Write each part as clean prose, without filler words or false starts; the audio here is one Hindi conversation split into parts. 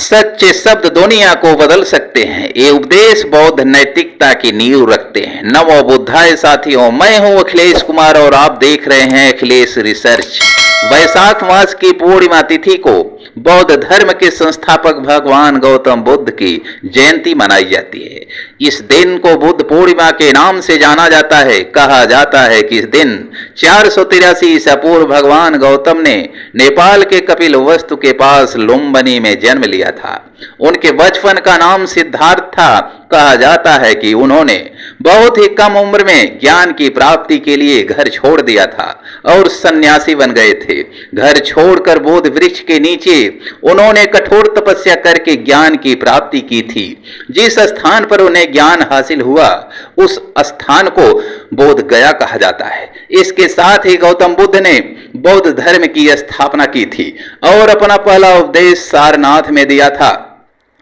सच्चे शब्द दुनिया को बदल सकते हैं। ये उपदेश बौद्ध नैतिकता की नींव रखते हैं। नमो बुद्धाय साथियों, मैं हूं अखिलेश कुमार और आप देख रहे हैं अखिलेश रिसर्च। वैशाख मास की पूर्णिमा तिथि को बौद्ध धर्म के संस्थापक भगवान गौतम बुद्ध की जयंती मनाई जाती है। इस दिन को बुद्ध पूर्णिमा के नाम से जाना जाता है। कहा जाता है कि इस दिन 483 ईसा पूर्व भगवान गौतम ने नेपाल के कपिलवस्तु के पास लुम्बिनी में जन्म लिया था। उनके बचपन का नाम सिद्धार्थ था। कहा जाता है कि उन्होंने बहुत ही कम उम्र में ज्ञान की प्राप्ति के लिए घर छोड़ दिया था और सन्यासी बन गए थे। घर छोड़कर बोध वृक्ष के नीचे उन्होंने कठोर तपस्या करके ज्ञान की प्राप्ति की थी। जिस स्थान पर उन्हें ज्ञान हासिल हुआ उस स्थान को बोध गया कहा जाता है। इसके साथ ही गौतम बुद्ध ने बौद्ध धर्म की स्थापना की थी और अपना पहला उपदेश सारनाथ में दिया था।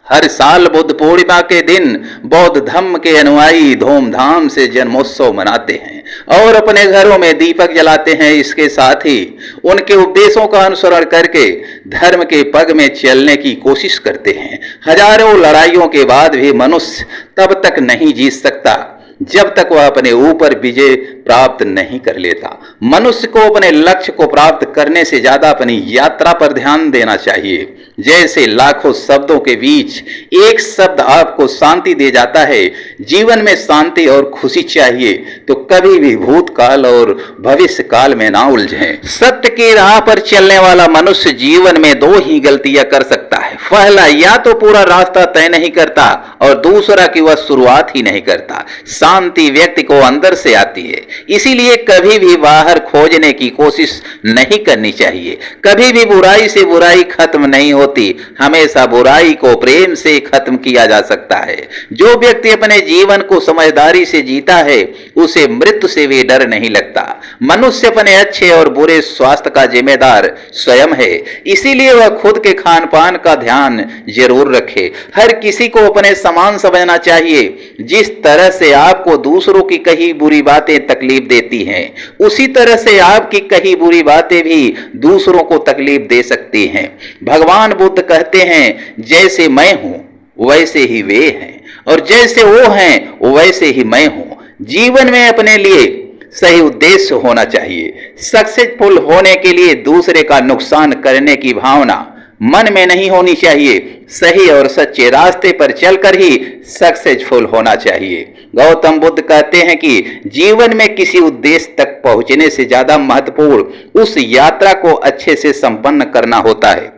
हर साल बुद्ध पूर्णिमा के दिन बौद्ध धर्म के अनुयायी धूमधाम से जन्मोत्सव मनाते हैं और अपने घरों में दीपक जलाते हैं। इसके साथ ही उनके उपदेशों का अनुसरण करके धर्म के पग में चलने की कोशिश करते हैं। हजारों लड़ाइयों के बाद भी मनुष्य तब तक नहीं जीत सकता जब तक वह अपने ऊपर विजय प्राप्त नहीं कर लेता। मनुष्य को अपने लक्ष्य को प्राप्त करने से ज्यादा अपनी यात्रा पर ध्यान देना चाहिए। जैसे लाखों शब्दों के बीच एक शब्द आपको शांति दे जाता है। जीवन में शांति और खुशी चाहिए तो कभी भी भूतकाल और भविष्य काल में ना उलझें। सत्य की राह पर चलने वाला मनुष्य जीवन में दो ही गलतियां कर सकता है। पहला, या तो पूरा रास्ता तय नहीं करता और दूसरा कि वह शुरुआत ही नहीं करता। शांति व्यक्ति को अंदर से आती है, इसीलिए कभी भी बाहर खोजने की कोशिश नहीं करनी चाहिए। कभी भी बुराई से बुराई खत्म नहीं होती, हमेशा बुराई को प्रेम से खत्म किया जा सकता है। जो व्यक्ति अपने जीवन को समझदारी से जीता है उसे मृत्यु से भी डर नहीं लगता। मनुष्य अपने अच्छे और बुरे स्वास्थ्य का जिम्मेदार स्वयं है, इसीलिए वह खुद के खान पान का ध्यान जरूर रखे। हर किसी को अपने समान समझना चाहिए। जिस तरह से आपको दूसरों की कही बुरी बातें तकलीफ देती हैं, उसी तरह से आपकी कही बुरी बातें भी दूसरों को तकलीफ दे सकती हैं। भगवान बुद्ध कहते हैं, जैसे मैं हूं वैसे ही वे हैं और जैसे वो हैं वैसे ही मैं हूं। जीवन में अपने लिए सही उद्देश्य होना चाहिए। सक्सेसफुल होने के लिए दूसरे का नुकसान करने की भावना मन में नहीं होनी चाहिए। सही और सच्चे रास्ते पर चलकर ही सक्सेसफुल होना चाहिए। गौतम बुद्ध कहते हैं कि जीवन में किसी उद्देश्य तक पहुंचने से ज्यादा महत्वपूर्ण उस यात्रा को अच्छे से संपन्न करना होता है।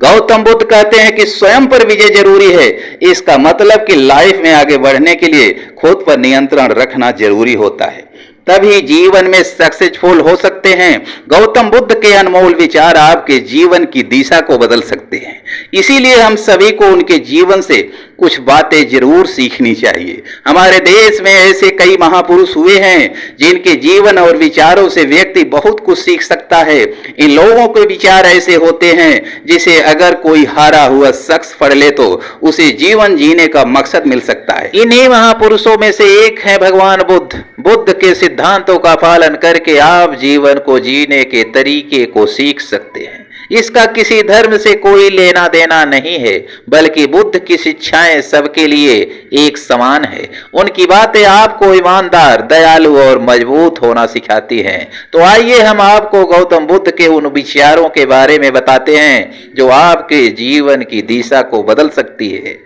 गौतम बुद्ध कहते हैं कि स्वयं पर विजय जरूरी है। इसका मतलब कि लाइफ में आगे बढ़ने के लिए खुद पर नियंत्रण रखना जरूरी होता है, तभी जीवन में सक्सेसफुल हो सकते हैं। गौतम बुद्ध के अनमोल विचार आपके जीवन की दिशा को बदल सकते हैं। इसीलिए हम सभी को उनके जीवन से कुछ बातें जरूर सीखनी चाहिए। हमारे देश में ऐसे कई महापुरुष हुए हैं जिनके जीवन और विचारों से व्यक्ति बहुत कुछ सीख सकता है। इन लोगों के विचार ऐसे होते हैं जिसे अगर कोई हारा हुआ शख्स पढ़ ले तो उसे जीवन जीने का मकसद मिल सकता है। इन्हीं महापुरुषों में से एक है भगवान बुद्ध। बुद्ध के सिद्धांतों का पालन करके आप जीवन को जीने के तरीके को सीख सकते हैं। इसका किसी धर्म से कोई लेना देना नहीं है, बल्कि बुद्ध की शिक्षाएं सबके लिए एक समान है। उनकी बातें आपको ईमानदार, दयालु और मजबूत होना सिखाती हैं। तो आइए हम आपको गौतम बुद्ध के उन विचारों के बारे में बताते हैं जो आपके जीवन की दिशा को बदल सकती है।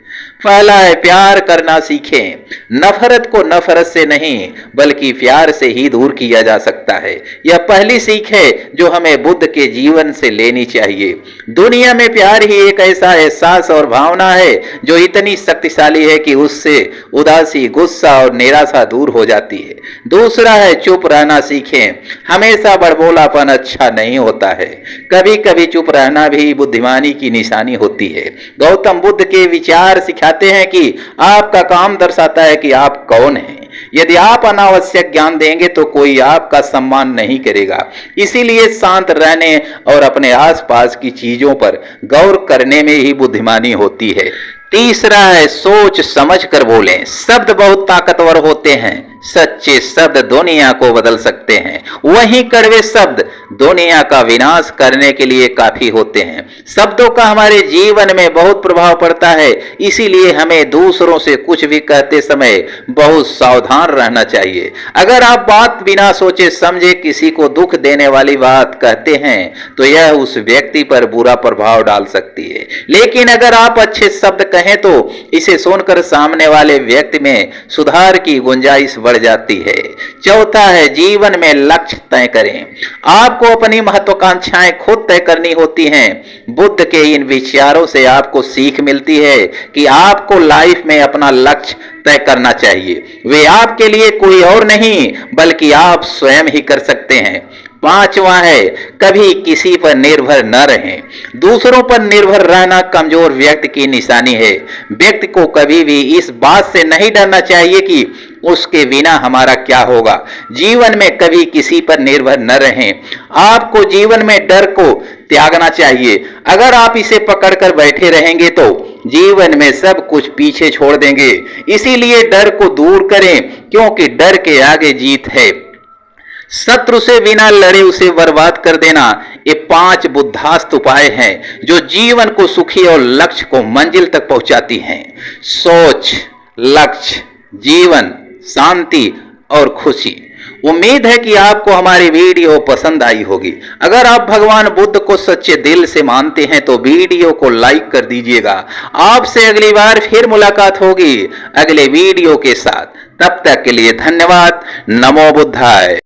पहला है, प्यार करना सीखें। नफरत को नफरत से नहीं बल्कि प्यार से ही दूर किया जा सकता है। यह पहली सीख है जो हमें बुद्ध के जीवन से लेनी चाहिए। दुनिया में प्यार ही एक ऐसा एहसास और भावना है जो इतनी शक्तिशाली है कि उससे उदासी, गुस्सा और निराशा दूर हो जाती है। दूसरा है, चुप रहना सीखें। हमेशा बड़बोलापन अच्छा नहीं होता है, कभी कभी चुप रहना भी बुद्धिमानी की निशानी होती है। गौतम बुद्ध के विचार सिखाते हैं कि आपका काम दर्शाता है कि आप कौन हैं। यदि आप अनावश्यक ज्ञान देंगे तो कोई आपका सम्मान नहीं करेगा। इसीलिए शांत रहने और अपने आसपास की चीजों पर गौर करने में ही बुद्धिमानी होती है। तीसरा है, सोच समझ कर बोलें। शब्द बहुत ताकतवर होते हैं, सच्चे शब्द दुनिया को बदल सकते हैं, वहीं कड़वे शब्द दुनिया का विनाश करने के लिए काफी होते हैं। शब्दों का हमारे जीवन में बहुत प्रभाव पड़ता है, इसीलिए हमें दूसरों से कुछ भी कहते समय बहुत सावधान रहना चाहिए। अगर आप बात बिना सोचे समझे किसी को दुख देने वाली बात कहते हैं तो यह उस व्यक्ति पर बुरा प्रभाव डाल सकती है, लेकिन अगर आप अच्छे शब्द कहें तो इसे सुनकर सामने वाले व्यक्ति में सुधार की गुंजाइश बढ़ जाती है। चौथा है, जीवन में लक्ष्य तय करें। आपको अपनी महत्वाकांक्षाएं खुद तय करनी होती हैं। बुद्ध के इन विचारों से आपको सीख मिलती है कि आपको लाइफ में अपना लक्ष्य तय करना चाहिए। वे आपके लिए कोई और नहीं बल्कि आप स्वयं ही कर सकते हैं। पांचवा है, कभी किसी पर निर्भर न रहें। दूसरों पर निर्भर रहना कमजोर व्यक्ति की निशानी है। व्यक्ति को कभी भी इस बात से नहीं डरना चाहिए कि उसके बिना हमारा क्या होगा। जीवन में कभी किसी पर निर्भर न रहें। आपको जीवन में डर को त्यागना चाहिए। अगर आप इसे पकड़कर बैठे रहेंगे तो जीवन में सब कुछ पीछे छोड़ देंगे। इसीलिए डर को दूर करें, क्योंकि डर के आगे जीत है। शत्रु से बिना लड़े उसे बर्बाद कर देना, ये 5 बुद्धास्त उपाय हैं जो जीवन को सुखी और लक्ष्य को मंजिल तक पहुंचाती हैं। सोच, लक्ष्य, जीवन, शांति और खुशी। उम्मीद है कि आपको हमारी वीडियो पसंद आई होगी। अगर आप भगवान बुद्ध को सच्चे दिल से मानते हैं तो वीडियो को लाइक कर दीजिएगा। आपसे अगली बार फिर मुलाकात होगी अगले वीडियो के साथ। तब तक के लिए धन्यवाद। नमो बुद्धाय।